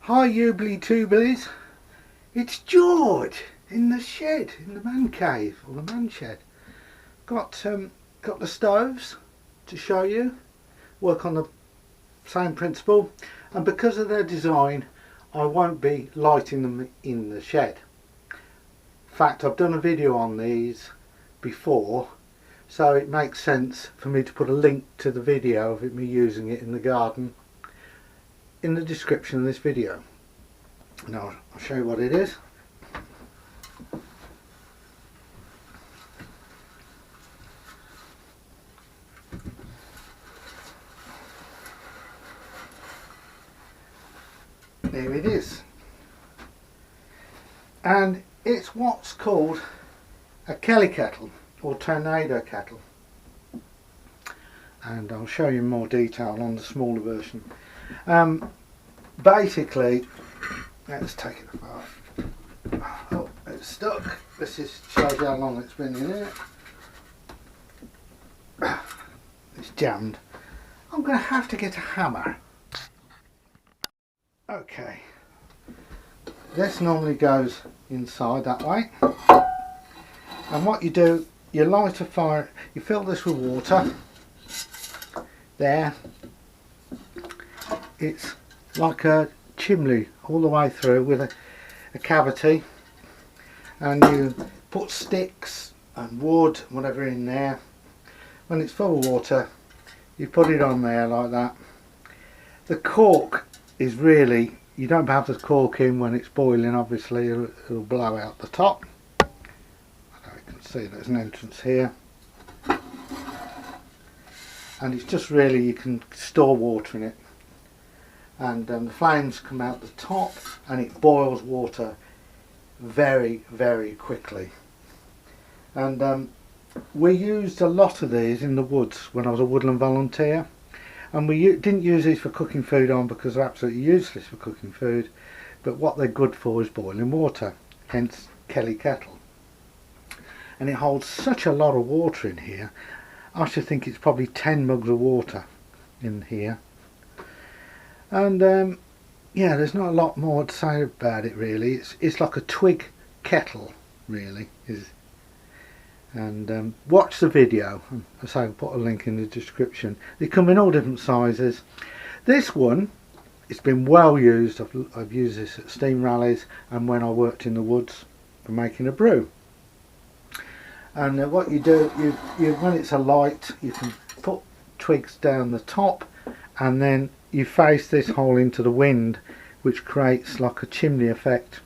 Hi Ubly Tublies, it's George in the shed, in the man cave or the man shed. Got the stoves to show you, work on the same principle, and because of their design I won't be lighting them in the shed. In fact, I've done a video on these before, so it makes sense for me to put a link to the video of me using it in the garden in the description of this video. Now I'll show you what it is. There it is, and it's what's called a Kelly kettle or tornado kettle, and I'll show you more detail on the smaller version. Basically, let's take it apart. Oh, it's stuck. This shows you how long it's been in here. It's jammed. I'm going to have to get a hammer. Okay, this normally goes inside that way, and what you do, you light a fire, you fill this with water. There, it's like a chimney all the way through with a cavity, and you put sticks and wood, whatever, in there. When it's full of water, you put it on there like that. The cork is really, you don't have the cork in when it's boiling, obviously it'll blow out the top. I don't know, you can see there's an entrance here, and it's just really, you can store water in it, and the flames come out the top and it boils water very, very quickly. And we used a lot of these in the woods when I was a woodland volunteer, and we didn't use these for cooking food on because they're absolutely useless for cooking food, but what they're good for is boiling water, hence Kelly kettle. And it holds such a lot of water in here. I should think it's probably 10 mugs of water in here. And yeah, there's not a lot more to say about it really. It's like a twig kettle really. And watch the video. As I say, I'll put a link in the description. They come in all different sizes. This one, it's been well used. I've used this at steam rallies and when I worked in the woods for making a brew. And what you do, you when it's a light, you can put twigs down the top, and then you face this hole into the wind, which creates like a chimney effect.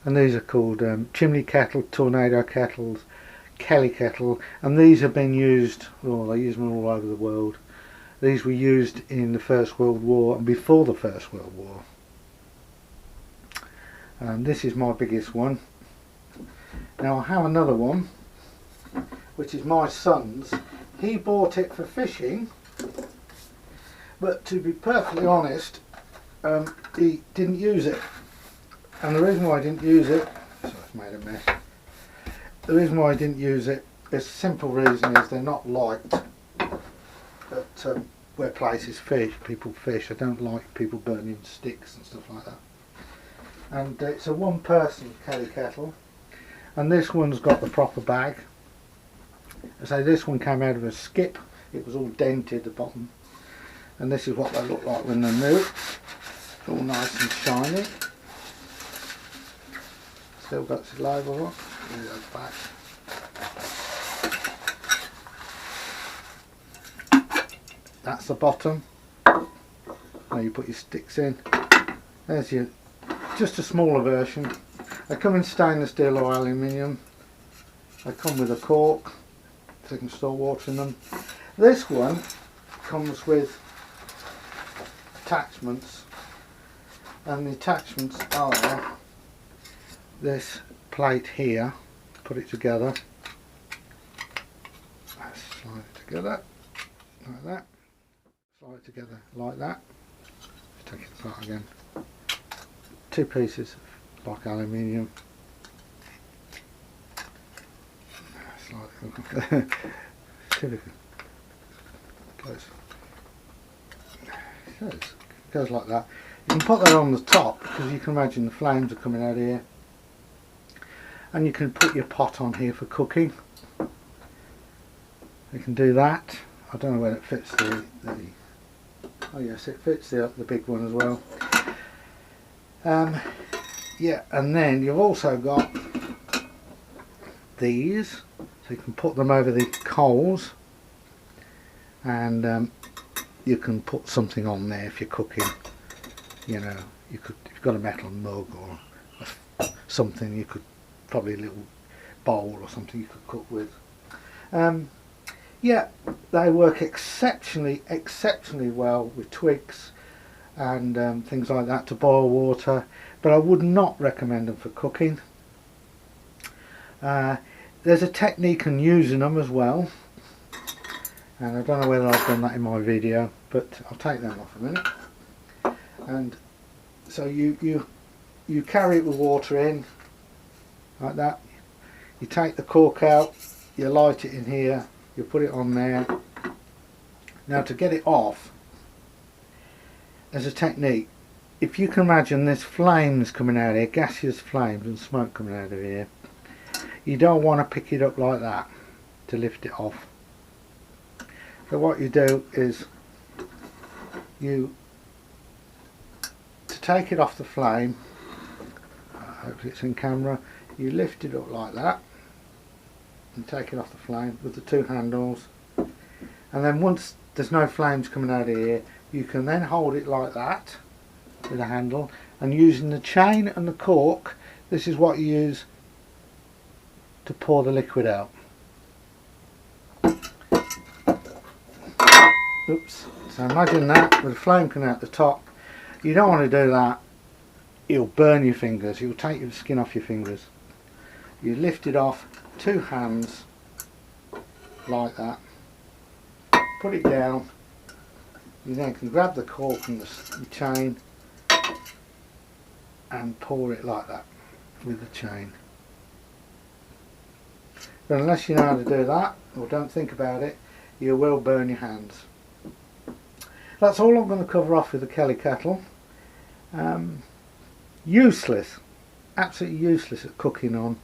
And these are called chimney kettle, tornado kettles, Kelly kettle, and these have been used, well, they use them all over the world. These were used in the First World War and before the First World War. And this is my biggest one. Now I have another one, which is my son's. He bought it for fishing, but to be perfectly honest, he didn't use it. And the reason why I didn't use it, so it's made a mess. The reason why I didn't use it, the simple reason is they're not liked at where places people fish. I don't like people burning sticks and stuff like that. And it's a one person Kelly kettle, and this one's got the proper bag. I say this one came out of a skip, it was all dented at the bottom, and this is what they look like when they're new. It's all nice and shiny. Still got its label on. There goes back. That's the bottom. Now you put your sticks in. There's your, just a smaller version. They come in stainless steel or aluminium. They come with a cork so you can store water in them. This one comes with attachments, and the attachments are this plate here. Put it together. Let's slide it together like that. Slide it together like that. Let's take it apart again. Two pieces of like aluminium. Slide it. Goes like that. You can put that on the top because you can imagine the flames are coming out here. And you can put your pot on here for cooking. You can do that. I don't know whether it fits the oh yes, it fits the big one as well. Yeah, and then you've also got these, so you can put them over the coals, and you can put something on there if you're cooking. You know, you could, if you've got a metal mug or something, you could probably a little bowl or something you could cook with. Yeah, they work exceptionally well with twigs and things like that to boil water, but I would not recommend them for cooking. There's a technique in using them as well, and I don't know whether I've done that in my video, but I'll take them off a minute. And so you carry it with water in like that. You take the cork out, you light it in here, you put it on there. Now to get it off, there's a technique. If you can imagine there's flames coming out here, gaseous flames and smoke coming out of here, you don't want to pick it up like that to lift it off. So what you do is to take it off the flame, I hope it's in camera, you lift it up like that and take it off the flame with the two handles, and then once there's no flames coming out of here, you can then hold it like that with a handle, and using the chain and the cork, this is what you use to pour the liquid out. Oops. So imagine that with the flame coming out the top. You don't want to do that, it'll burn your fingers, you'll take your skin off your fingers. You lift it off, two hands like that, put it down, you then can grab the cork and the chain and pour it like that with the chain. But unless you know how to do that, or don't think about it, you will burn your hands. That's all I'm going to cover off with the Kelly kettle. Useless, absolutely useless at cooking on,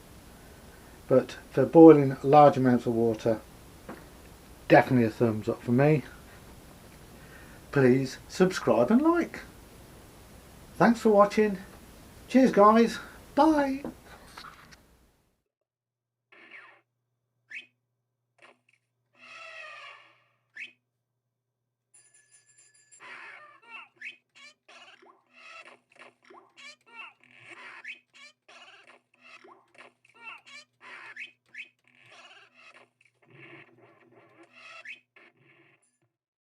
but for boiling large amounts of water, definitely a thumbs up for me. Please subscribe and like. Thanks for watching. Cheers guys. Bye.